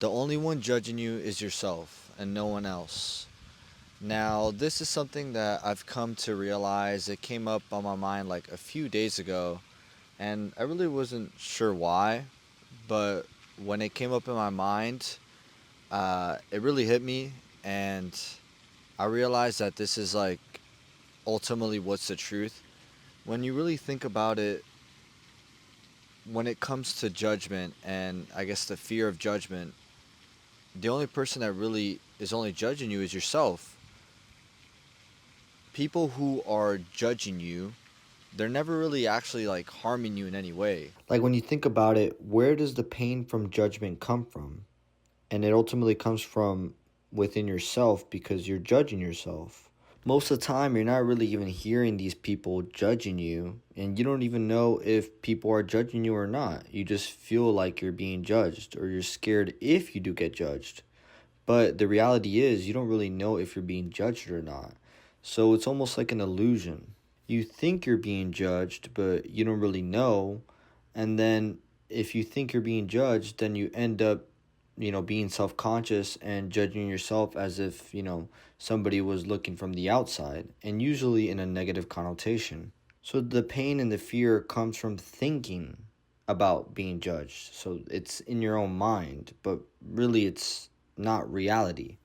The only one judging you is yourself and no one else. Now, this is something that I've come to realize. It came up on my mind like a few days ago, and I really wasn't sure why, but when it came up in my mind, it really hit me, and I realized that this is like ultimately what's the truth. When you really think about it, when it comes to judgment and I guess the fear of judgment, the only person that really is only judging you is yourself. People who are judging you, they're never really actually like harming you in any way. Like when you think about it, where does the pain from judgment come from? And it ultimately comes from within yourself because you're judging yourself. Most of the time, you're not really even hearing these people judging you, and you don't even know if people are judging you or not. You just feel like you're being judged, or you're scared if you do get judged. But the reality is, you don't really know if you're being judged or not. So it's almost like an illusion. You think you're being judged, but you don't really know. And then if you think you're being judged, then you end up, being self conscious and judging yourself as if, somebody was looking from the outside, and usually in a negative connotation. So the pain and the fear comes from thinking about being judged. So it's in your own mind, but really it's not reality.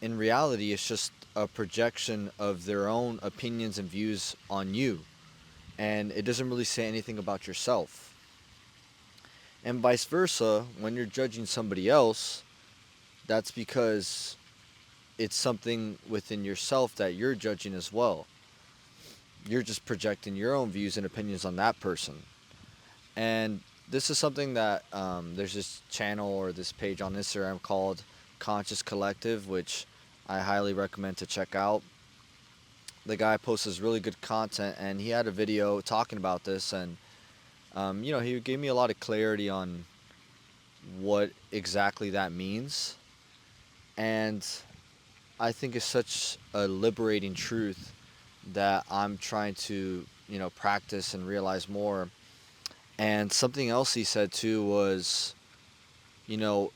In reality, it's just a projection of their own opinions and views on you, and it doesn't really say anything about yourself. And vice versa, when you're judging somebody else, that's because it's something within yourself that you're judging as well. You're just projecting your own views and opinions on that person. And this is something that there's this channel or this page on Instagram called Conscious Collective, which I highly recommend to check out. The guy posts really good content, and he had a video talking about this, and he gave me a lot of clarity on what exactly that means, and I think it's such a liberating truth that I'm trying to practice and realize more. And something else he said too was, you know,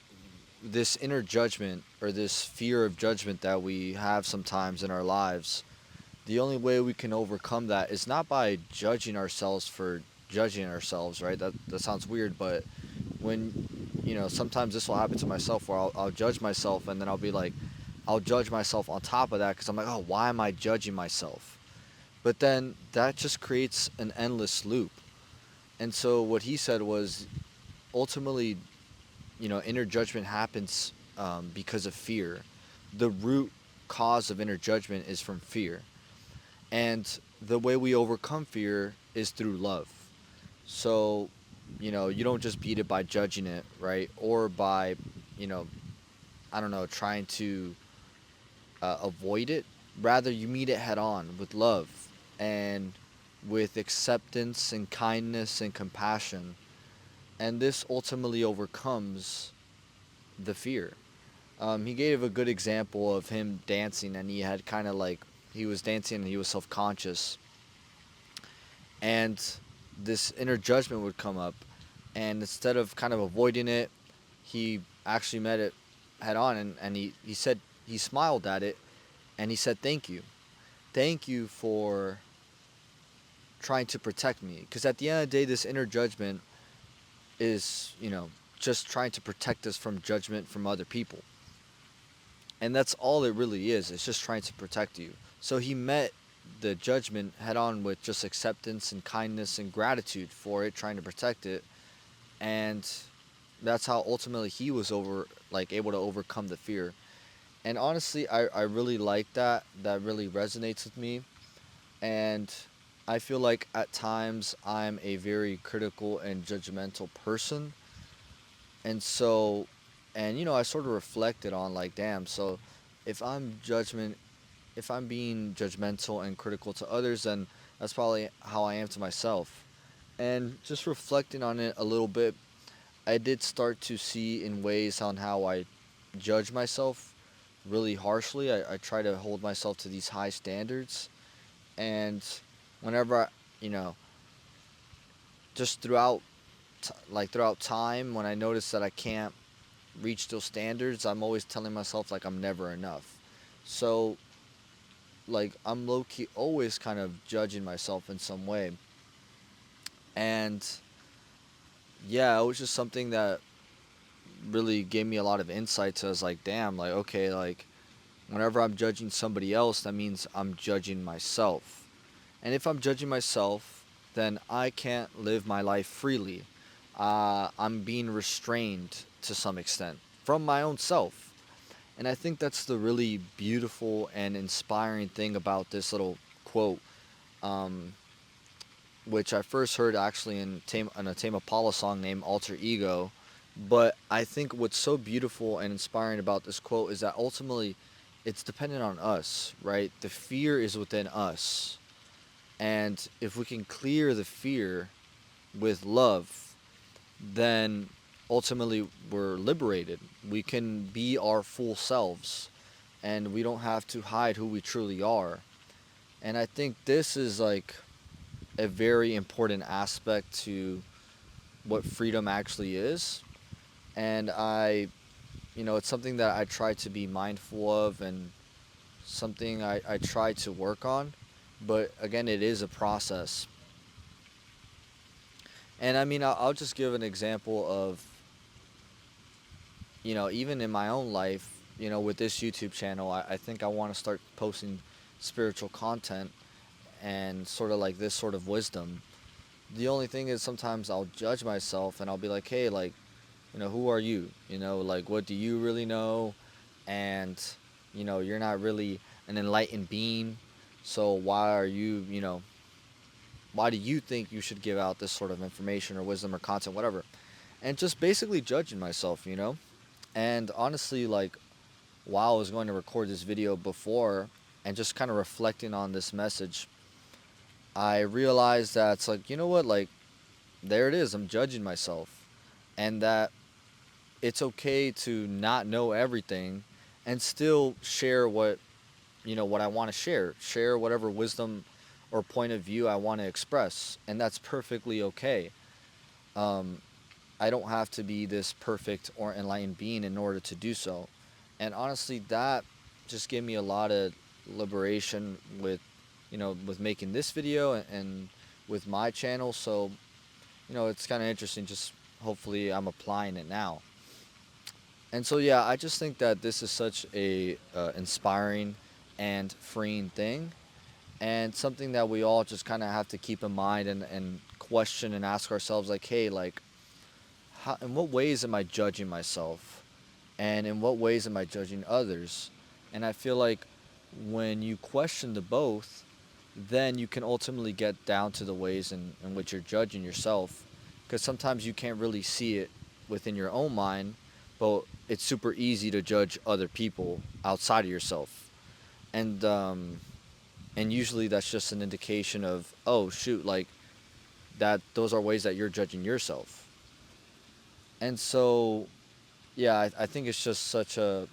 this inner judgment or this fear of judgment that we have sometimes in our lives, the only way we can overcome that is not by judging ourselves for judging ourselves, right? That sounds weird, but when, sometimes this will happen to myself where I'll judge myself, and then I'll be like, I'll judge myself on top of that because I'm like, oh, why am I judging myself? But then that just creates an endless loop. And so what he said was ultimately, inner judgment happens because of fear. The root cause of inner judgment is from fear. And the way we overcome fear is through love. So, you don't just beat it by judging it, right? Or by, you know, I don't know, trying to avoid it. Rather, you meet it head on with love and with acceptance and kindness and compassion. And this ultimately overcomes the fear. He gave a good example of him dancing, and he had kind of like, he was dancing and he was self conscious. And this inner judgment would come up. And instead of kind of avoiding it, he actually met it head on, and he said, he smiled at it, and he said, thank you. Thank you for trying to protect me. Because at the end of the day, this inner judgment is, just trying to protect us from judgment from other people. And that's all it really is. It's just trying to protect you. So he met the judgment head on with just acceptance and kindness and gratitude for it, trying to protect it. And that's how ultimately he was able to overcome the fear. And honestly, I really like that. That really resonates with me. And I feel like at times I'm a very critical and judgmental person. And so, and I sort of reflected on like, damn, so if if I'm being judgmental and critical to others, then that's probably how I am to myself. And just reflecting on it a little bit, I did start to see in ways on how I judge myself really harshly. I try to hold myself to these high standards. And whenever you know, just throughout, throughout time, when I notice that I can't reach those standards, I'm always telling myself like I'm never enough. So like I'm low key always kind of judging myself in some way. And yeah, it was just something that really gave me a lot of insight. So I was like, damn, like okay, like whenever I'm judging somebody else, that means I'm judging myself. And if I'm judging myself, then I can't live my life freely. I'm being restrained to some extent from my own self. And I think that's the really beautiful and inspiring thing about this little quote, um, which I first heard actually in a Tame Impala song named Alter Ego. But I think what's so beautiful and inspiring about this quote is that ultimately it's dependent on us, right? The fear is within us. And if we can clear the fear with love, then ultimately we're liberated. We can be our full selves and we don't have to hide who we truly are. And I think this is like a very important aspect to what freedom actually is. And it's something that I try to be mindful of and something I try to work on. But again, it is a process. And I mean, I'll just give an example of, even in my own life, with this YouTube channel, I think I want to start posting spiritual content and sort of like this sort of wisdom. The only thing is sometimes I'll judge myself and I'll be like, hey, like, who are you? Like, what do you really know? And, you're not really an enlightened being. So why do you think you should give out this sort of information or wisdom or content, whatever? And just basically judging myself. And honestly, like, while I was going to record this video before and just kind of reflecting on this message, I realized that it's like, you know what, like, there it is. I'm judging myself. And that it's okay to not know everything and still share what I want to share whatever wisdom or point of view I want to express, and that's perfectly okay. um, I don't have to be this perfect or enlightened being in order to do so. And honestly, that just gave me a lot of liberation with making this video and with my channel. So it's kind of interesting. Just hopefully I'm applying it now. And so yeah, I just think that this is such a inspiring and freeing thing, and something that we all just kind of have to keep in mind and question and ask ourselves, like, hey, like, in what ways am I judging myself, and in what ways am I judging others? And I feel like when you question the both, then you can ultimately get down to the ways in which you're judging yourself, because sometimes you can't really see it within your own mind, but it's super easy to judge other people outside of yourself. And usually that's just an indication of, oh shoot, like, that those are ways that you're judging yourself. And so yeah, I think it's just such an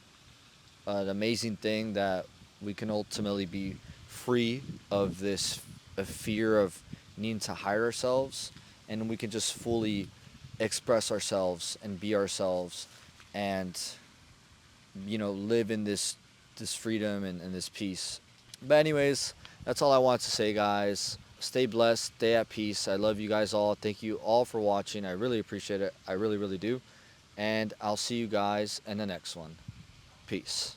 amazing thing that we can ultimately be free of this fear of needing to hide ourselves, and we can just fully express ourselves and be ourselves, and live in this freedom and this peace. But anyways, that's all I want to say, guys. Stay blessed, stay at peace. I love you guys all. Thank you all for watching. I really appreciate it. I really, really do. And I'll see you guys in the next one. Peace.